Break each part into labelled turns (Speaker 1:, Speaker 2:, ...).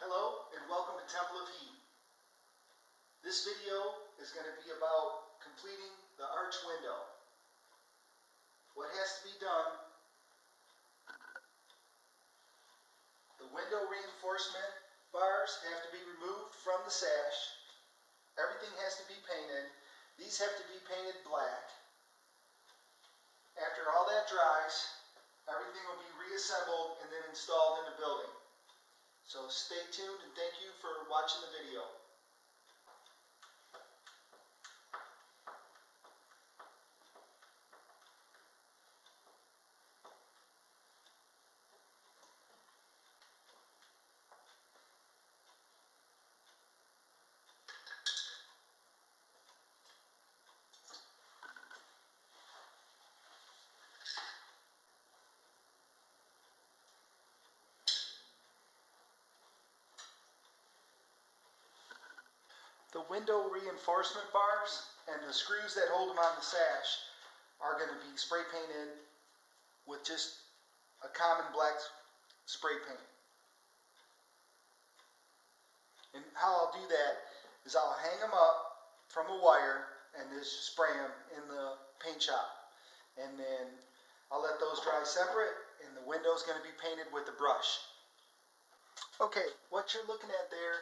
Speaker 1: Hello and welcome to Temple of Heat. This video is going to be about completing the arch window. What has to be done: the window reinforcement bars have to be removed from the sash. Everything has to be painted. These have to be painted black. After all that dries, everything will be reassembled and then installed in the building. So stay tuned and thank you for watching the video. The window reinforcement bars and the screws that hold them on the sash are going to be spray painted with just a common black spray paint. And how I'll do that is I'll hang them up from a wire and just spray them in the paint shop. And then I'll let those dry separate, and the window's going to be painted with a brush. Okay, what you're looking at there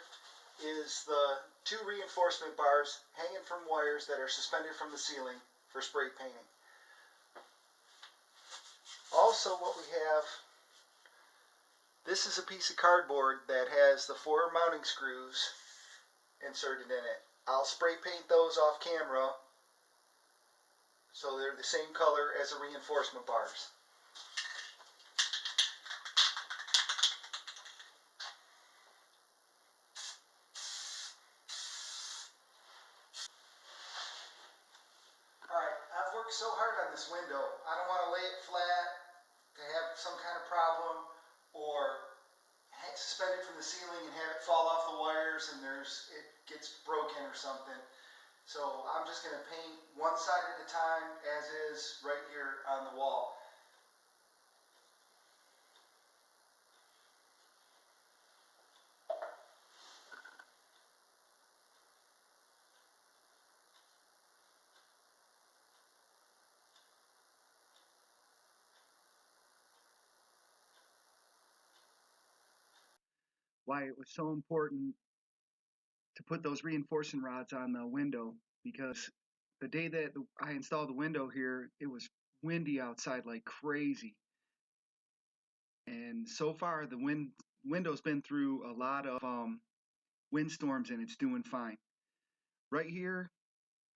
Speaker 1: is the two reinforcement bars hanging from wires that are suspended from the ceiling for spray painting. Also, what we have, this is a piece of cardboard that has the 4 mounting screws inserted in it. I'll spray paint those off camera so they're the same color as the reinforcement bars. Alright, I've worked so hard on this window. I don't want to lay it flat to have some kind of problem, or suspend it from the ceiling and have it fall off the wires and it gets broken or something. So I'm just going to paint one side at a time, as is right here on the wall. Why it was so important to put those reinforcing rods on the window, because the day that I installed the window here, it was windy outside like crazy. And so far the window's been through a lot of windstorms and it's doing fine. Right here,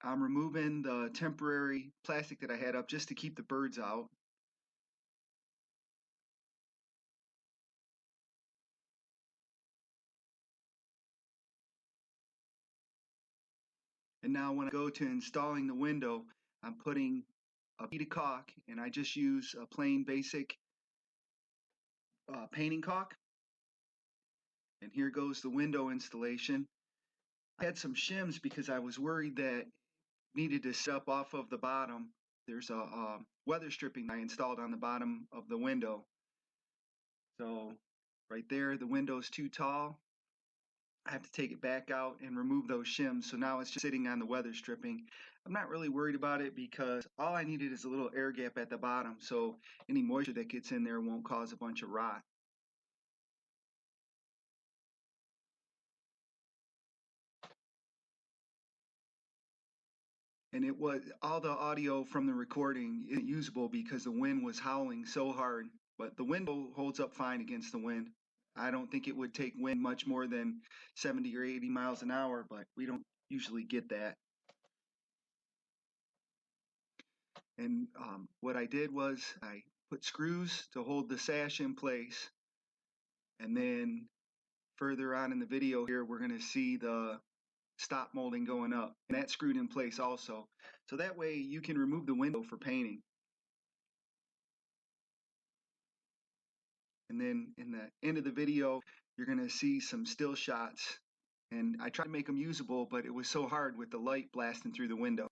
Speaker 1: I'm removing the temporary plastic that I had up just to keep the birds out. And now when I go to installing the window, I'm putting a bead of caulk, and I just use a plain basic painting caulk. And here goes the window installation. I had some shims because I was worried that needed to sit up off of the bottom. There's a weather stripping I installed on the bottom of the window. So right there, the window's too tall. I have to take it back out and remove those shims. So now it's just sitting on the weather stripping. I'm not really worried about it because all I needed is a little air gap at the bottom, so any moisture that gets in there won't cause a bunch of rot. And it was all the audio from the recording isn't usable because the wind was howling so hard, but the window holds up fine against the wind. I don't think it would take wind much more than 70 or 80 miles an hour, but we don't usually get that. And what I did was I put screws to hold the sash in place, and then further on in the video here we're going to see the stop molding going up, and that's screwed in place also, so that way you can remove the window for painting. And then in the end of the video you're going to see some still shots, and I tried to make them usable, but it was so hard with the light blasting through the window.